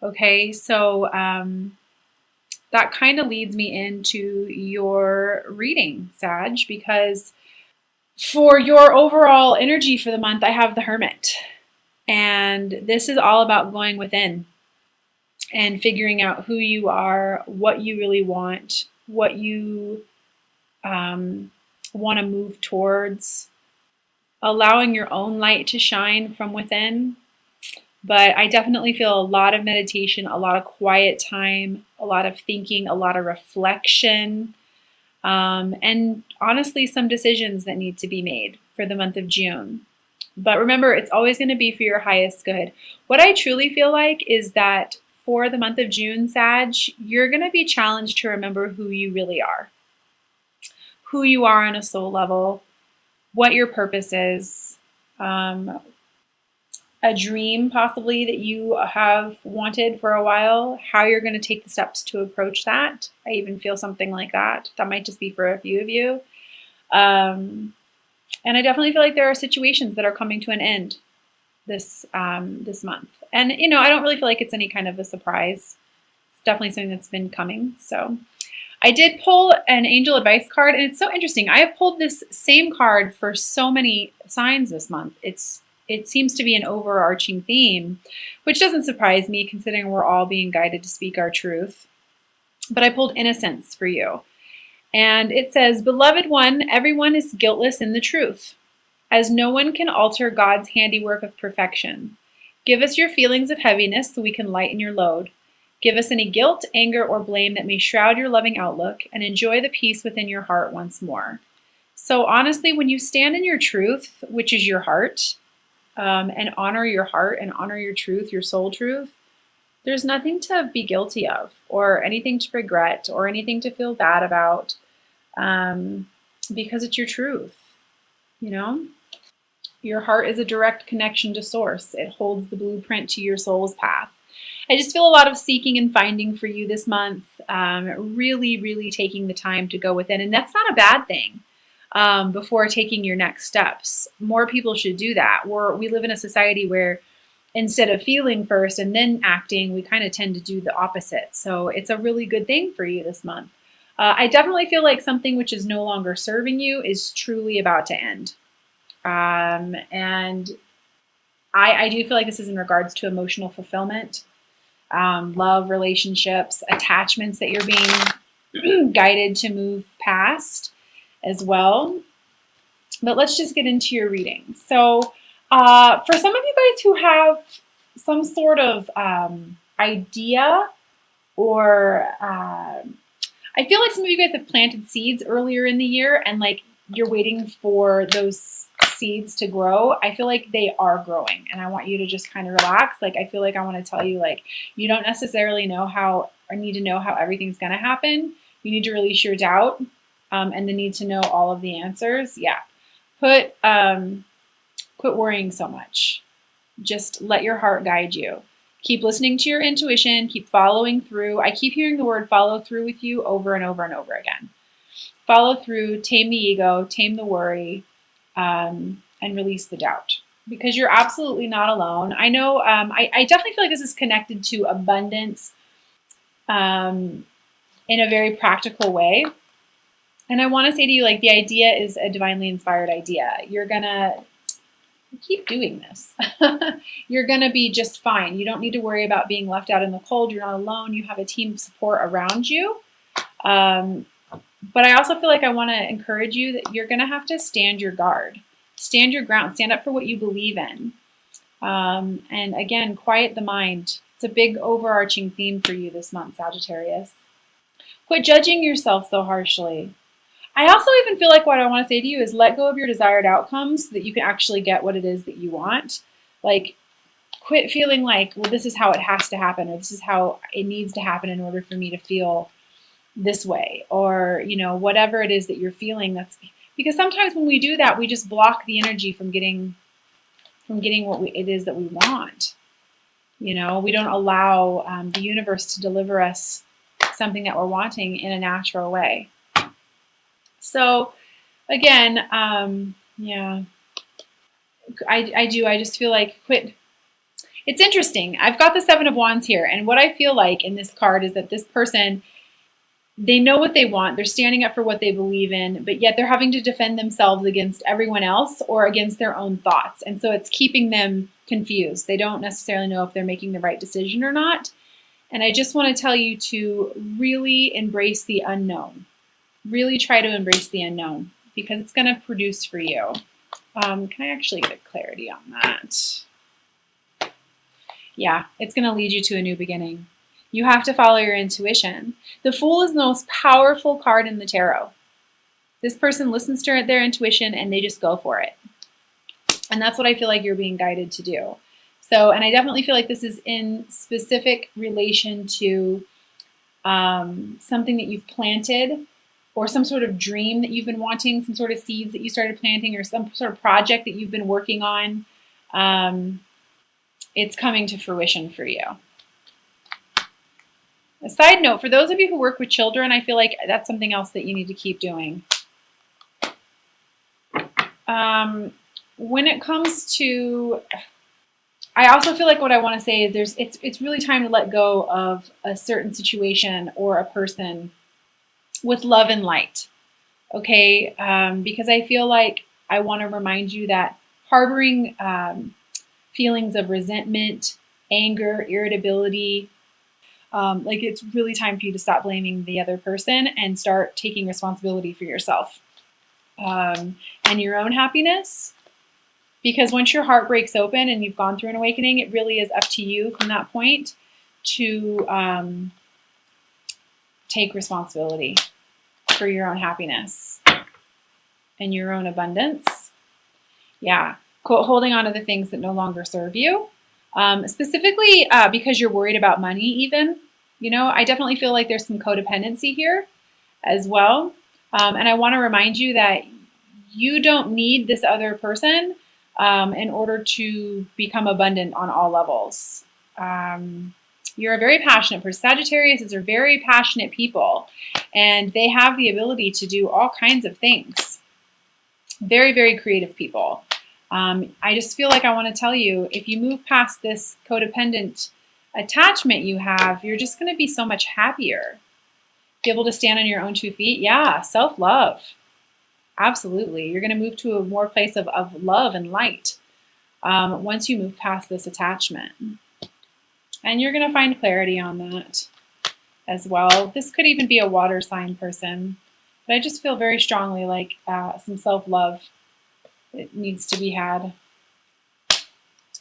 Okay, so that kind of leads me into your reading, Sag, because for your overall energy for the month, I have the Hermit. And this is all about going within and figuring out who you are, what you really want, what you want to move towards, allowing your own light to shine from within. But I definitely feel a lot of meditation, a lot of quiet time, a lot of thinking, a lot of reflection, and honestly, some decisions that need to be made for the month of June. But remember, it's always going to be for your highest good. What I truly feel like is that for the month of June, Sag, you're going to be challenged to remember who you really are, who you are on a soul level, what your purpose is, um, a dream possibly that you have wanted for a while, how you're going to take the steps to approach that. I even feel something like that. That might just be for a few of you. And I definitely feel like there are situations that are coming to an end this month. And I don't really feel like it's any kind of a surprise. It's definitely something that's been coming. So I did pull an angel advice card, and it's so interesting. I have pulled this same card for so many signs this month. It seems to be an overarching theme, which doesn't surprise me considering we're all being guided to speak our truth. But I pulled innocence for you. And it says, "Beloved one, everyone is guiltless in the truth, as no one can alter God's handiwork of perfection. Give us your feelings of heaviness so we can lighten your load. Give us any guilt, anger, or blame that may shroud your loving outlook, and enjoy the peace within your heart once more." So honestly, when you stand in your truth, which is your heart, and honor your heart and honor your truth, your soul truth, there's nothing to be guilty of or anything to regret or anything to feel bad about, because it's your truth, you know? Your heart is a direct connection to source. It holds the blueprint to your soul's path. I just feel a lot of seeking and finding for you this month, really, really taking the time to go within. And that's not a bad thing. Before taking your next steps, more people should do that. We live in a society where instead of feeling first and then acting, we kind of tend to do the opposite. So it's a really good thing for you this month. I definitely feel like something which is no longer serving you is truly about to end. And I do feel like this is in regards to emotional fulfillment, love, relationships, attachments that you're being guided to move past as well. But let's just get into your reading. So for some of you guys who have some sort of idea, or I feel like some of you guys have planted seeds earlier in the year and like you're waiting for those seeds to grow. I feel like they are growing, and I want you to just kind of relax. Like I feel like I want to tell you, like, you don't necessarily know how or need to know how everything's going to happen. You need to release your doubt, and the need to know all of the answers. Yeah. Quit worrying so much. Just let your heart guide you. Keep listening to your intuition. Keep following through. I keep hearing the word follow through with you over and over and over again. Follow through, tame the ego, tame the worry, and release the doubt. Because you're absolutely not alone. I know, I definitely feel like this is connected to abundance in a very practical way. And I want to say to you, like, the idea is a divinely inspired idea. You're going to keep doing this. You're going to be just fine. You don't need to worry about being left out in the cold. You're not alone. You have a team of support around you. But I also feel like I want to encourage you that you're going to have to stand your guard, stand your ground, stand up for what you believe in. And again, quiet the mind. It's a big overarching theme for you this month, Sagittarius. Quit judging yourself so harshly. I also even feel like what I want to say to you is let go of your desired outcomes so that you can actually get what it is that you want. Like, quit feeling like, well, this is how it has to happen, or this is how it needs to happen in order for me to feel this way, or, whatever it is that you're feeling. That's because sometimes when we do that, we just block the energy from getting what it is that we want. We don't allow the universe to deliver us something that we're wanting in a natural way. So again, yeah, I do. I just feel like quit. It's interesting. I've got the Seven of Wands here, and what I feel like in this card is that this person, they know what they want. They're standing up for what they believe in, but yet they're having to defend themselves against everyone else or against their own thoughts. And so it's keeping them confused. They don't necessarily know if they're making the right decision or not. And I just want to tell you to really embrace the unknown. Really try to embrace the unknown because it's going to produce for you. Can I actually get clarity on that? Yeah, it's going to lead you to a new beginning. You have to follow your intuition. The Fool is the most powerful card in the tarot. This person listens to their intuition and they just go for it. And that's what I feel like you're being guided to do. So, and I definitely feel like this is in specific relation to something that you've planted or some sort of dream that you've been wanting, some sort of seeds that you started planting or some sort of project that you've been working on. It's coming to fruition for you. A side note, for those of you who work with children, I feel like that's something else that you need to keep doing. When it comes to, I also feel like what I want to say is it's really time to let go of a certain situation or a person with love and light. Okay, because I feel like I want to remind you that harboring feelings of resentment, anger, irritability, like it's really time for you to stop blaming the other person and start taking responsibility for yourself and your own happiness. Because once your heart breaks open and you've gone through an awakening, it really is up to you from that point to take responsibility for your own happiness and your own abundance. Yeah, holding on to the things that no longer serve you. Specifically because you're worried about money even. You know, I definitely feel like there's some codependency here as well. And I want to remind you that you don't need this other person in order to become abundant on all levels. You're a very passionate person. Sagittarius are very passionate people, and they have the ability to do all kinds of things. Very, very creative people. I just feel like I want to tell you, if you move past this codependent attachment you have, you're just going to be so much happier. Be able to stand on your own 2 feet. Yeah, self-love. Absolutely. You're going to move to a more place of love and light once you move past this attachment. And you're going to find clarity on that as well. This could even be a water sign person. But I just feel very strongly like some self-love it needs to be had.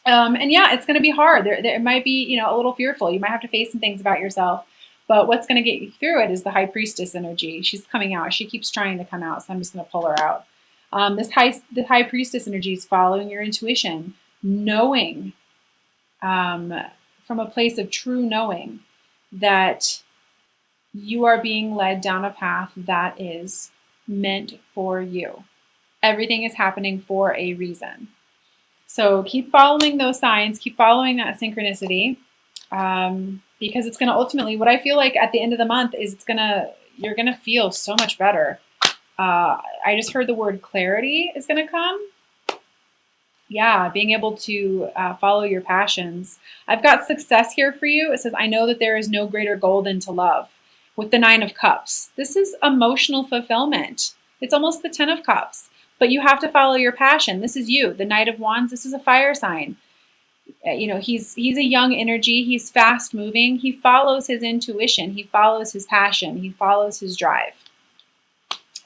And yeah, it's going to be hard. It might be, you know, a little fearful. You might have to face some things about yourself. But what's going to get you through it is the High Priestess energy. She's coming out. She keeps trying to come out, so I'm just going to pull her out. The High Priestess energy is following your intuition, knowing from a place of true knowing that you are being led down a path that is meant for you. Everything is happening for a reason. So keep following those signs. Keep following that synchronicity. Because it's going to ultimately, what I feel like at the end of the month is you're going to feel so much better. I just heard the word clarity is going to come. Yeah, being able to follow your passions. I've got success here for you. It says, I know that there is no greater goal than to love. With the 9 of Cups. This is emotional fulfillment. It's almost the 10 of Cups. But you have to follow your passion. This is you. The Knight of Wands, this is a fire sign. You know, he's a young energy. He's fast moving. He follows his intuition. He follows his passion. He follows his drive.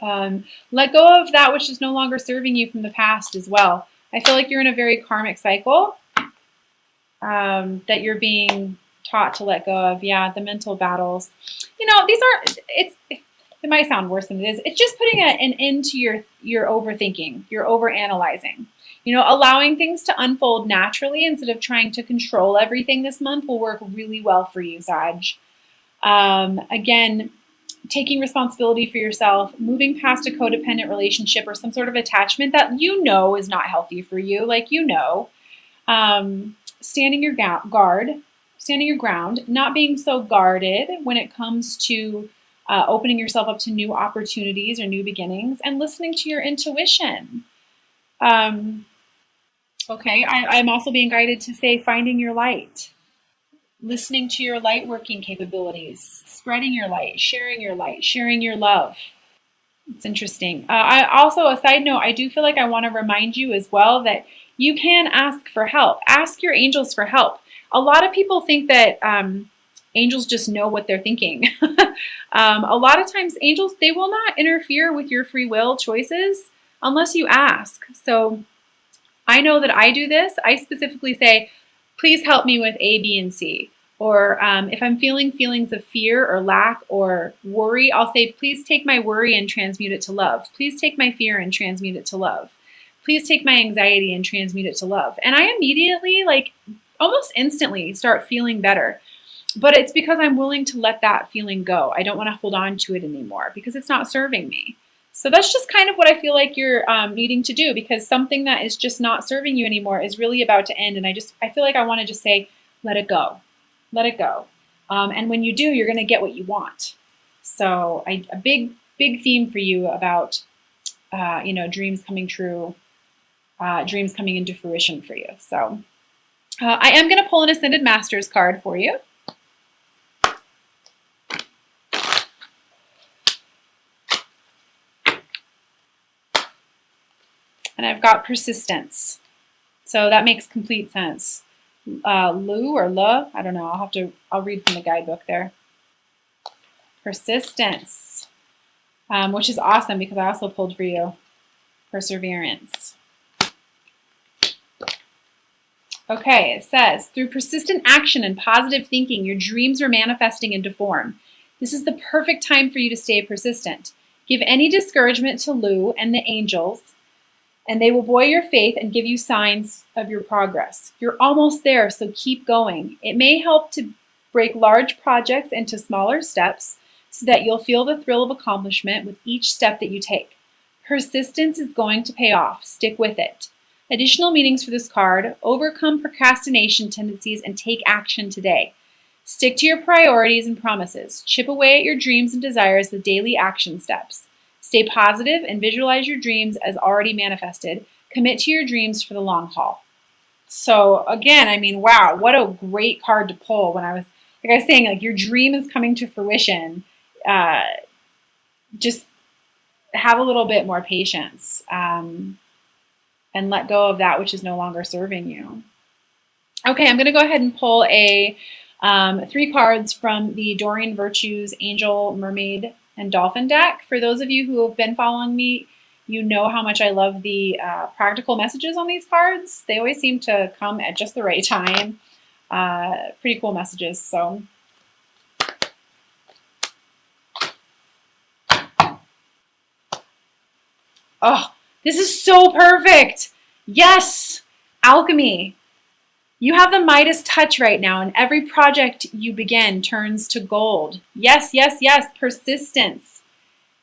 Let go of that which is no longer serving you from the past as well. I feel like you're in a very karmic cycle that you're being taught to let go of. Yeah, the mental battles. You know, it might sound worse than it is. It's just putting an end to your overthinking, your overanalyzing. You know, allowing things to unfold naturally instead of trying to control everything this month will work really well for you, Sag. Again, taking responsibility for yourself, moving past a codependent relationship or some sort of attachment that you know is not healthy for you, like you know. Standing your ground, not being so guarded when it comes to opening yourself up to new opportunities or new beginnings, and listening to your intuition. Okay, I'm also being guided to say finding your light, listening to your light working capabilities, spreading your light, sharing your love. It's interesting. I also, a side note, I do feel like I want to remind you as well that you can ask for help. Ask your angels for help. A lot of people think that angels just know what they're thinking. A lot of times, angels, they will not interfere with your free will choices unless you ask. So I know that I do this. I specifically say, please help me with A, B, and C. Or if I'm feeling feelings of fear or lack or worry, I'll say, please take my worry and transmute it to love. Please take my fear and transmute it to love. Please take my anxiety and transmute it to love. And I immediately, like almost instantly, start feeling better. But it's because I'm willing to let that feeling go. I don't want to hold on to it anymore because it's not serving me. So that's just kind of what I feel like you're needing to do, because something that is just not serving you anymore is really about to end. And I feel like I want to just say, let it go. Let it go. And when you do, you're going to get what you want. So a big theme for you about, dreams coming true, dreams coming into fruition for you. So I am going to pull an Ascended Masters card for you. And I've got persistence. So that makes complete sense. Lu or La, I don't know. I'll read from the guidebook there. Persistence, which is awesome because I also pulled for you perseverance. Okay, it says, through persistent action and positive thinking, your dreams are manifesting into form. This is the perfect time for you to stay persistent. Give any discouragement to Lu and the angels, and they will buoy your faith and give you signs of your progress. You're almost there, so keep going. It may help to break large projects into smaller steps so that you'll feel the thrill of accomplishment with each step that you take. Persistence is going to pay off. Stick with it. Additional meanings for this card: overcome procrastination tendencies and take action today. Stick to your priorities and promises. Chip away at your dreams and desires with daily action steps. Stay positive and visualize your dreams as already manifested. Commit to your dreams for the long haul. So again, I mean, wow, what a great card to pull. When I was saying, like, your dream is coming to fruition. Just have a little bit more patience and let go of that which is no longer serving you. Okay, I'm going to go ahead and pull 3 cards from the Doreen Virtues Angel, Mermaid, and Dolphin deck. For those of you who have been following me, you know how much I love the practical messages on these cards. They always seem to come at just the right time. Pretty cool messages. So oh, this is so perfect. Yes, alchemy. You have the Midas touch right now, and every project you begin turns to gold. Yes, yes, yes, persistence.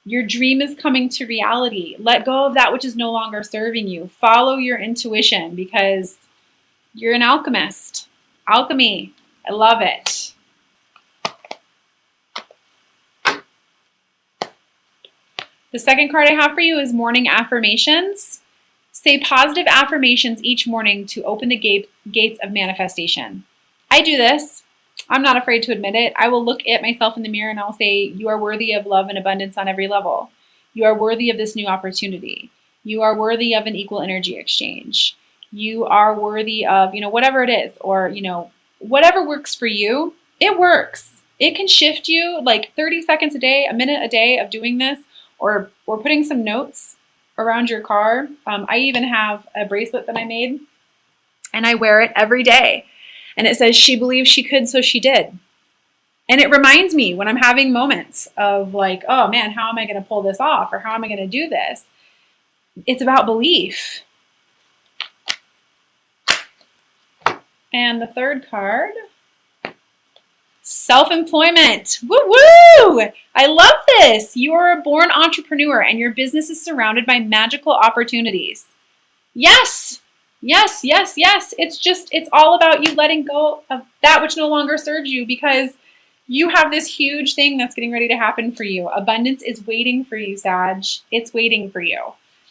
Your dream is coming to reality. Let go of that which is no longer serving you. Follow your intuition because you're an alchemist. Alchemy, I love it. The second card I have for you is morning affirmations. Say positive affirmations each morning to open the gates of manifestation. I do this. I'm not afraid to admit it. I will look at myself in the mirror and I'll say, you are worthy of love and abundance on every level. You are worthy of this new opportunity. You are worthy of an equal energy exchange. You are worthy of, whatever it is, or, whatever works for you, it works. It can shift you like 30 seconds a day, a minute a day of doing this, or putting some notes around your car. I even have a bracelet that I made and I wear it every day. And it says, she believed she could, so she did. And it reminds me when I'm having moments of like, oh man, how am I going to pull this off? Or how am I going to do this? It's about belief. And the third card, self-employment. Woo-woo! I love this. You are a born entrepreneur and your business is surrounded by magical opportunities. Yes, yes, yes, yes. It's all about you letting go of that which no longer serves you, because you have this huge thing that's getting ready to happen for you. Abundance is waiting for you, Sag. It's waiting for you.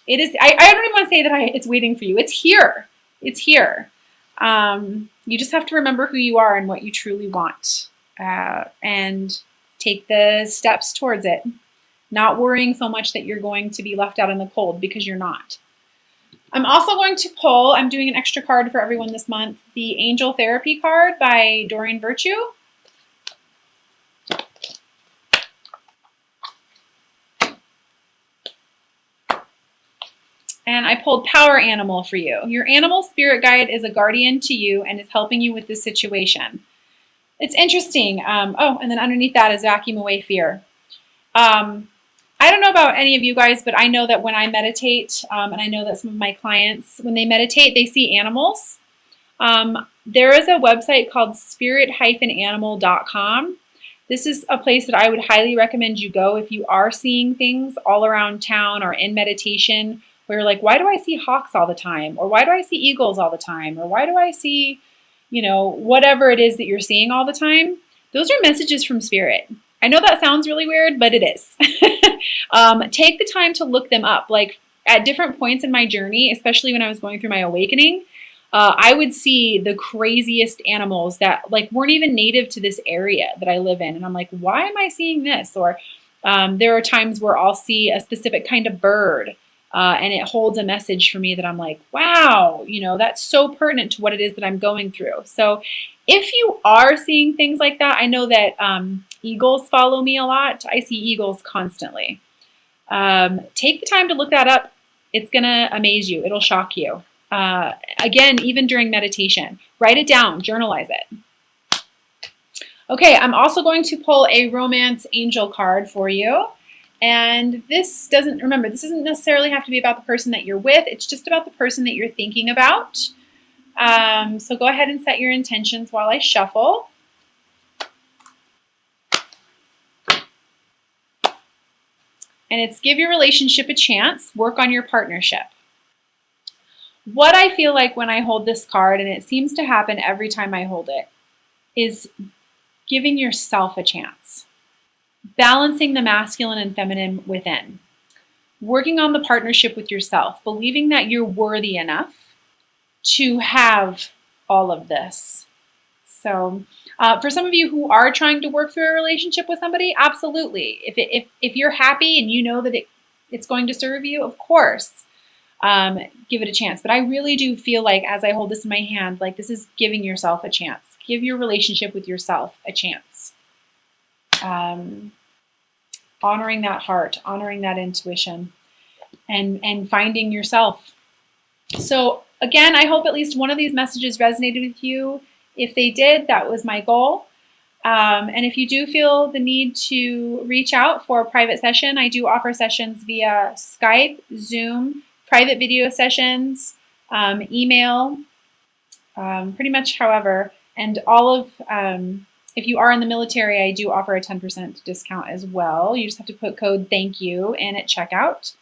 It is. I don't even want to say that it's waiting for you. It's here. It's here. You just have to remember who you are and what you truly want, and take the steps towards it. Not worrying so much that you're going to be left out in the cold, because you're not. I'm also going to pull, I'm doing an extra card for everyone this month, the Angel Therapy card by Doreen Virtue. And I pulled Power Animal for you. Your animal spirit guide is a guardian to you and is helping you with this situation. It's interesting. Oh, and then underneath that is Vacuum Away Fear. I don't know about any of you guys, but I know that when I meditate, and I know that some of my clients, when they meditate, they see animals. There is a website called spirit-animal.com. This is a place that I would highly recommend you go if you are seeing things all around town or in meditation where you're like, why do I see hawks all the time? Or why do I see eagles all the time? Or why do I see, whatever it is that you're seeing all the time? Those are messages from spirit. I know that sounds really weird, but it is. Take the time to look them up. Like at different points in my journey, especially when I was going through my awakening, I would see the craziest animals that like weren't even native to this area that I live in. And I'm like, why am I seeing this? Or there are times where I'll see a specific kind of bird and it holds a message for me that I'm like, wow, that's so pertinent to what it is that I'm going through. So if you are seeing things like that, I know that eagles follow me a lot. I see eagles constantly. Take the time to look that up. It's going to amaze you. It'll shock you. Again, even during meditation, write it down, journalize it. Okay, I'm also going to pull a romance angel card for you. And this doesn't necessarily have to be about the person that you're with. It's just about the person that you're thinking about. So go ahead and set your intentions while I shuffle. And it's give your relationship a chance, work on your partnership. What I feel like when I hold this card, and it seems to happen every time I hold it, is giving yourself a chance. Balancing the masculine and feminine within. Working on the partnership with yourself, believing that you're worthy enough to have all of this. So for some of you who are trying to work through a relationship with somebody, absolutely. If you're happy and you know that it's going to serve you, of course, give it a chance. But I really do feel like as I hold this in my hand, like this is giving yourself a chance. Give your relationship with yourself a chance. Honoring that heart, honoring that intuition, and finding yourself. So again, I hope at least one of these messages resonated with you. If they did, that was my goal. And if you do feel the need to reach out for a private session, I do offer sessions via Skype, Zoom, private video sessions, email, pretty much however. And all of, if you are in the military, I do offer a 10% discount as well. You just have to put code thank you in at checkout.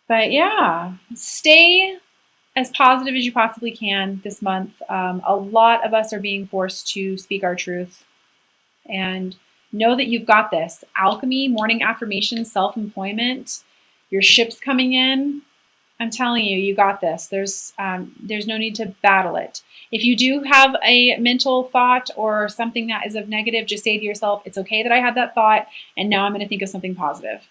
But yeah, stay as positive as you possibly can this month. A lot of us are being forced to speak our truth. And know that you've got this. Alchemy, morning affirmations, self-employment, your ship's coming in. I'm telling you, you got this. There's no need to battle it. If you do have a mental thought or something that is of negative, just say to yourself, it's okay that I had that thought, and now I'm going to think of something positive.